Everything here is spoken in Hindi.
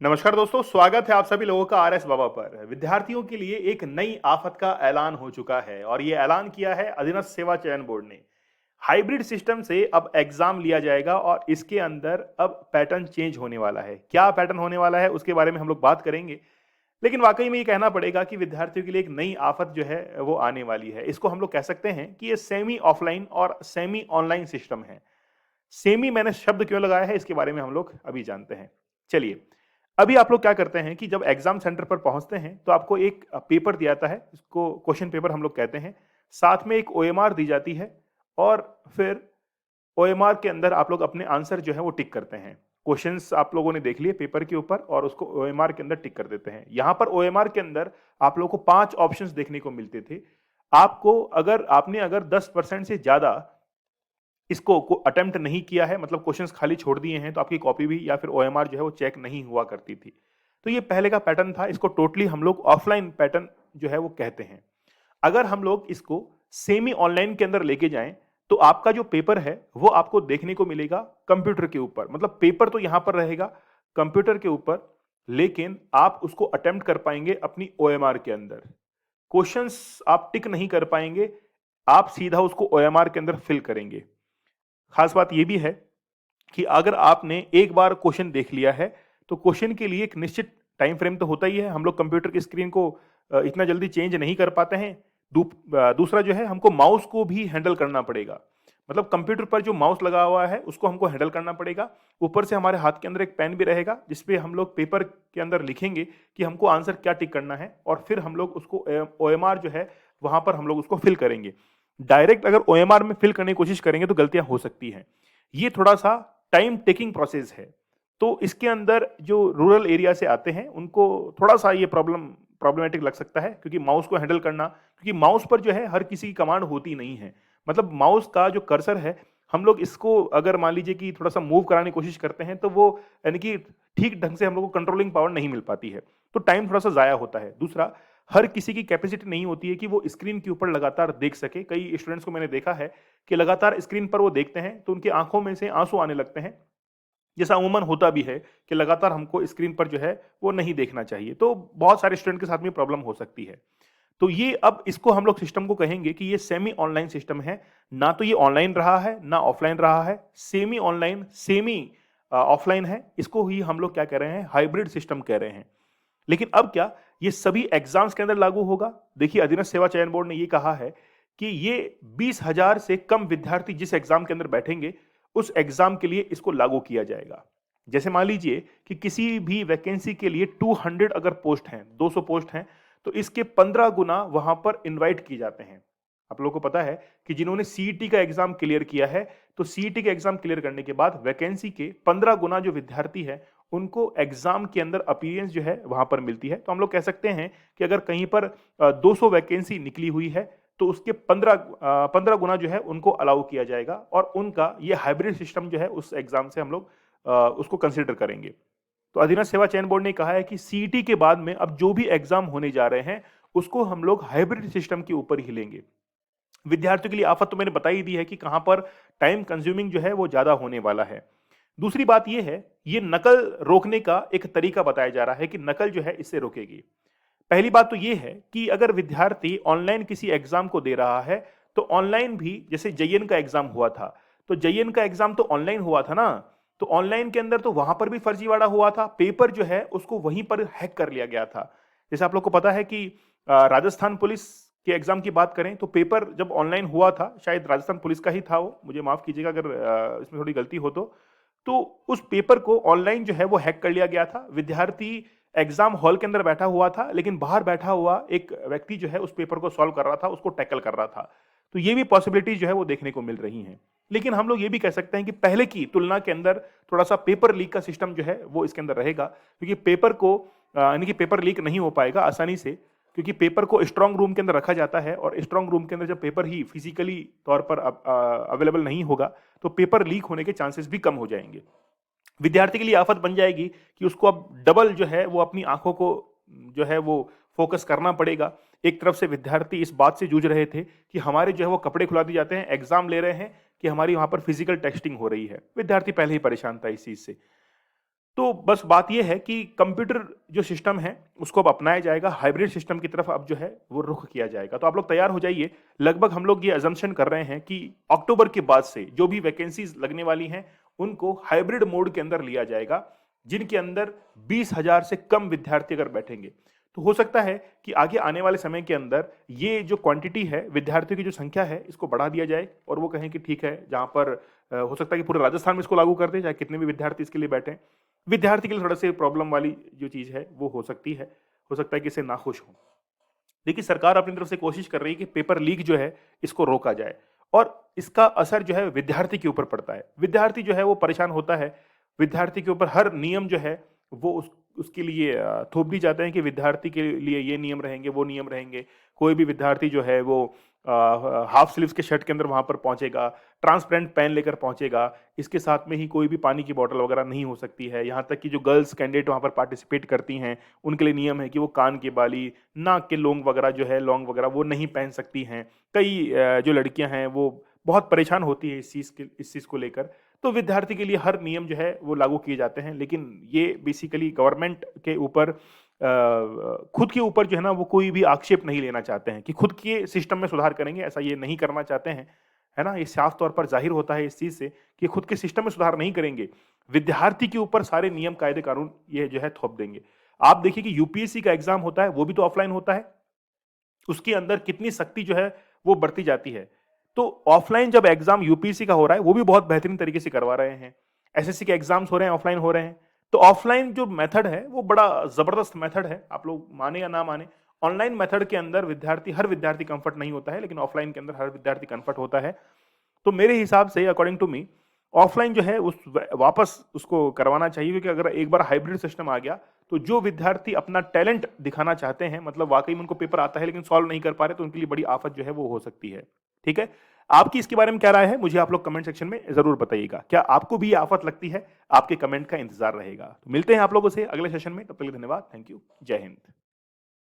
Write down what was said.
नमस्कार दोस्तों, स्वागत है आप सभी लोगों का आरएस बाबा पर। विद्यार्थियों के लिए एक नई आफत का ऐलान हो चुका है और ये ऐलान किया है अधीनस्थ सेवा चयन बोर्ड ने। हाइब्रिड सिस्टम से अब एग्जाम लिया जाएगा और इसके अंदर अब पैटर्न चेंज होने वाला है। क्या पैटर्न होने वाला है उसके बारे में हम लोग बात करेंगे। लेकिन वाकई में ये कहना पड़ेगा कि विद्यार्थियों के लिए एक नई आफत जो है वो आने वाली है। इसको हम लोग कह सकते हैं कि ये सेमी ऑफलाइन और सेमी ऑनलाइन सिस्टम है। सेमी मैंने शब्द क्यों लगाया है इसके बारे में हम लोग अभी जानते हैं। चलिए, अभी आप लोग क्या करते हैं कि जब एग्जाम सेंटर पर पहुंचते हैं तो आपको एक पेपर दिया जाता है, इसको क्वेश्चन पेपर हम लोग कहते हैं। साथ में एक ओएमआर दी जाती है और फिर ओएमआर के अंदर आप लोग अपने आंसर जो है वो टिक करते हैं। क्वेश्चंस आप लोगों ने देख लिए पेपर के ऊपर और उसको ओएमआर के अंदर टिक कर देते हैं। यहाँ पर ओएमआर के अंदर आप लोगों को 5 ऑप्शंस देखने को मिलते थे। आपको अगर 10% से ज्यादा इसको अटेम्प्ट नहीं किया है, मतलब क्वेश्चंस खाली छोड़ दिए हैं, तो आपकी कॉपी भी या फिर ओएमआर जो है वो चेक नहीं हुआ करती थी। तो ये पहले का पैटर्न था। इसको टोटली हम लोग ऑफलाइन पैटर्न जो है वो कहते हैं। अगर हम लोग इसको सेमी ऑनलाइन के अंदर लेके जाएं तो आपका जो पेपर है वो आपको देखने को मिलेगा कंप्यूटर के ऊपर। मतलब पेपर तो यहां पर रहेगा कंप्यूटर के ऊपर, लेकिन आप उसको अटेम्प्ट कर पाएंगे अपनी ओएमआर के अंदर। क्वेश्चंस आप टिक नहीं कर पाएंगे, आप सीधा उसको ओएमआर के अंदर फिल करेंगे। खास बात यह भी है कि अगर आपने एक बार क्वेश्चन देख लिया है तो क्वेश्चन के लिए एक निश्चित टाइम फ्रेम तो होता ही है। हम लोग कंप्यूटर की स्क्रीन को इतना जल्दी चेंज नहीं कर पाते हैं। दूसरा जो है, हमको माउस को भी हैंडल करना पड़ेगा। मतलब कंप्यूटर पर जो माउस लगा हुआ है उसको हमको हैंडल करना पड़ेगा। ऊपर से हमारे हाथ के अंदर एक पेन भी रहेगा जिसपे हम लोग पेपर के अंदर लिखेंगे कि हमको आंसर क्या टिक करना है और फिर हम लोग उसको ओएमआर जो है वहां पर हम लोग उसको फिल करेंगे। डायरेक्ट अगर ओएमआर में फिल करने की कोशिश करेंगे तो गलतियां हो सकती हैं। ये थोड़ा सा टाइम टेकिंग प्रोसेस है। तो इसके अंदर जो रूरल एरिया से आते हैं उनको थोड़ा सा ये प्रॉब्लमेटिक लग सकता है, क्योंकि माउस को हैंडल करना, क्योंकि माउस पर जो है हर किसी की कमांड होती नहीं है। मतलब माउस का जो कर्सर है, हम लोग इसको अगर मान लीजिए कि थोड़ा सा मूव कराने की कोशिश करते हैं तो वो यानी कि ठीक ढंग से हम लोग को कंट्रोलिंग पावर नहीं मिल पाती है। तो टाइम थोड़ा सा जाया होता है। दूसरा, हर किसी की कैपेसिटी नहीं होती है कि वो स्क्रीन के ऊपर लगातार देख सके। कई स्टूडेंट्स को मैंने देखा है कि लगातार स्क्रीन पर वो देखते हैं तो उनकी आंखों में से आंसू आने लगते हैं, जैसा अमूमन होता भी है कि लगातार हमको स्क्रीन पर जो है वो नहीं देखना चाहिए। तो बहुत सारे स्टूडेंट के साथ में प्रॉब्लम हो सकती है। तो ये अब इसको हम लोग सिस्टम को कहेंगे कि ये सेमी ऑनलाइन सिस्टम है। ना तो ये ऑनलाइन रहा है ना ऑफलाइन रहा है, सेमी ऑनलाइन सेमी ऑफलाइन है। इसको ही हम लोग क्या कह रहे हैं, हाइब्रिड सिस्टम कह रहे हैं। लेकिन अब क्या ये सभी एग्जाम्स के अंदर लागू होगा? देखिए, अधीनस्थ सेवा चयन बोर्ड ने ये कहा है कि ये 20,000 से कम विद्यार्थी जिस एग्जाम के अंदर बैठेंगे उस एग्जाम के लिए इसको लागू किया जाएगा। जैसे मान लीजिए कि किसी भी वैकेंसी के लिए 200 अगर पोस्ट हैं, 200 पोस्ट हैं, तो इसके 15 गुना वहां पर इनवाइट किए जाते हैं। आप लोगों को पता है कि जिन्होंने सीईटी का एग्जाम क्लियर किया है, तो सीईटी का एग्जाम क्लियर करने के बाद वैकेंसी के 15 गुना जो विद्यार्थी है उनको एग्जाम के अंदर अपीयरेंस जो है वहां पर मिलती है। तो हम लोग कह सकते हैं कि अगर कहीं पर 200 वैकेंसी निकली हुई है तो उसके 15 गुना जो है उनको अलाउ किया जाएगा और उनका ये हाइब्रिड सिस्टम जो है उस एग्जाम से हम लोग उसको कंसिडर करेंगे। तो अधीनस्थ सेवा चयन बोर्ड ने कहा है कि सीईटी के बाद में अब जो भी एग्जाम होने जा रहे हैं उसको हम लोग हाइब्रिड सिस्टम के ऊपर ही लेंगे। विद्यार्थियों के लिए आफत तो मैंने बता ही दी है कि कहां पर टाइम कंज्यूमिंग जो है वो ज्यादा होने वाला है। दूसरी बात यह है, ये नकल रोकने का एक तरीका बताया जा रहा है कि नकल जो है इससे रोकेगी। पहली बात तो ये है कि अगर विद्यार्थी ऑनलाइन किसी एग्जाम को दे रहा है तो ऑनलाइन भी, जैसे जेईएन का एग्जाम हुआ था, तो जेईएन का एग्जाम तो ऑनलाइन हुआ था ना, तो ऑनलाइन के अंदर तो वहां पर भी फर्जीवाड़ा हुआ था। पेपर जो है उसको वहीं पर हैक कर लिया गया था। जैसे आप लोग को पता है कि राजस्थान पुलिस के एग्जाम की बात करें तो पेपर जब ऑनलाइन हुआ था, शायद राजस्थान पुलिस का ही था वो, मुझे माफ कीजिएगा अगर इसमें थोड़ी गलती हो तो उस पेपर को ऑनलाइन जो है वो हैक कर लिया गया था। विद्यार्थी एग्जाम हॉल के अंदर बैठा हुआ था लेकिन बाहर बैठा हुआ एक व्यक्ति जो है उस पेपर को सॉल्व कर रहा था, उसको टैकल कर रहा था। तो ये भी पॉसिबिलिटीज जो है वो देखने को मिल रही हैं। लेकिन हम लोग ये भी कह सकते हैं कि पहले की तुलना के अंदर थोड़ा सा पेपर लीक का सिस्टम जो है वो इसके अंदर रहेगा, क्योंकि पेपर को यानी कि पेपर लीक नहीं हो पाएगा आसानी से, क्योंकि पेपर को स्ट्रांग रूम के अंदर रखा जाता है और स्ट्रांग रूम के अंदर जब पेपर ही फिजिकली तौर पर अवेलेबल नहीं होगा तो पेपर लीक होने के चांसेस भी कम हो जाएंगे। विद्यार्थी के लिए आफत बन जाएगी कि उसको अब डबल जो है वो अपनी आंखों को जो है वो फोकस करना पड़ेगा। एक तरफ से विद्यार्थी इस बात से जूझ रहे थे कि हमारे जो है वो कपड़े खुला दिए जाते हैं, एग्जाम ले रहे हैं, कि हमारी वहां पर फिजिकल टेस्टिंग हो रही है। विद्यार्थी पहले ही परेशान था इस चीज से। तो बस बात यह है कि कंप्यूटर जो सिस्टम है उसको अब अपनाया जाएगा, हाइब्रिड सिस्टम की तरफ अब जो है वो रुख किया जाएगा। तो आप लोग तैयार हो जाइए। लगभग हम लोग ये अजम्पशन कर रहे हैं कि अक्टूबर के बाद से जो भी वैकेंसीज लगने वाली हैं उनको हाइब्रिड मोड के अंदर लिया जाएगा, जिनके अंदर 20,000 से कम विद्यार्थी अगर बैठेंगे तो हो सकता है कि आगे आने वाले समय के अंदर ये जो क्वांटिटी है, विद्यार्थियों की जो संख्या है, इसको बढ़ा दिया जाए और वो कहें कि ठीक है, जहां पर हो सकता है कि पूरे राजस्थान में इसको लागू कर दें, चाहे कितने भी विद्यार्थी इसके लिए बैठे। विद्यार्थी के लिए थोड़ा सा प्रॉब्लम वाली जो चीज है वो हो सकती है, हो सकता है कि इससे नाखुश हो। देखिए, सरकार अपनी तरफ से कोशिश कर रही है कि पेपर लीक जो है इसको रोका जाए और इसका असर जो है विद्यार्थी के ऊपर पड़ता है। विद्यार्थी जो है वो परेशान होता है। विद्यार्थी के ऊपर हर नियम जो है वो उसके लिए थोप दी जाते हैं कि विद्यार्थी के लिए ये नियम रहेंगे, वो नियम रहेंगे। कोई भी विद्यार्थी जो है वो हाफ स्लीव्स के शर्ट के अंदर वहां पर पहुंचेगा, ट्रांसपेरेंट पेन लेकर पहुंचेगा। इसके साथ में ही कोई भी पानी की बोतल वगैरह नहीं हो सकती है। यहाँ तक कि जो गर्ल्स कैंडिडेट वहां पर पार्टिसिपेट करती हैं उनके लिए नियम है कि वो कान की बाली, नाक के लौंग वगैरह जो है, लौंग वगैरह वो नहीं पहन सकती हैं। कई जो लड़कियां हैं वो बहुत परेशान होती है इस चीज को लेकर। तो विद्यार्थी के लिए हर नियम जो है वो लागू किए जाते हैं, लेकिन ये बेसिकली गवर्नमेंट के ऊपर खुद के ऊपर जो है ना वो कोई भी आक्षेप नहीं लेना चाहते हैं कि खुद के सिस्टम में सुधार करेंगे, ऐसा ये नहीं करना चाहते हैं, है ना। ये साफ तौर पर जाहिर होता है इस चीज से कि खुद के सिस्टम में सुधार नहीं करेंगे, विद्यार्थी के ऊपर सारे नियम कायदे कानून ये जो है थोप देंगे। आप देखिए कि यूपीएससी का एग्जाम होता है वो भी तो ऑफलाइन होता है, उसके अंदर कितनी सख्ती जो है वो बढ़ती जाती है। तो ऑफलाइन जब एग्जाम यूपीएससी का हो रहा है वो भी बहुत बेहतरीन तरीके से करवा रहे हैं। एसएससी के एग्जाम्स हो रहे हैं, ऑफलाइन हो रहे हैं। तो ऑफलाइन जो मेथड है वो बड़ा जबरदस्त मेथड है, आप लोग माने या ना माने। ऑनलाइन मेथड के अंदर हर विद्यार्थी कंफर्ट नहीं होता है, लेकिन ऑफलाइन के अंदर हर विद्यार्थी कंफर्ट होता है। तो मेरे हिसाब से अकॉर्डिंग टू मी ऑफलाइन जो है उस वापस उसको करवाना चाहिए, क्योंकि अगर एक बार हाइब्रिड सिस्टम आ गया तो जो विद्यार्थी अपना टैलेंट दिखाना चाहते हैं, मतलब वाकई में उनको पेपर आता है लेकिन सॉल्व नहीं कर पा रहे, तो उनके लिए बड़ी आफत जो है वो हो सकती है। ठीक है, आपकी इसके बारे में क्या राय है मुझे आप लोग कमेंट सेक्शन में जरूर बताइएगा। क्या आपको भी ये आफत लगती है? आपके कमेंट का इंतजार रहेगा। तो मिलते हैं आप लोगों से अगले सेशन में, तब तक के लिए धन्यवाद। Thank you. जय हिंद।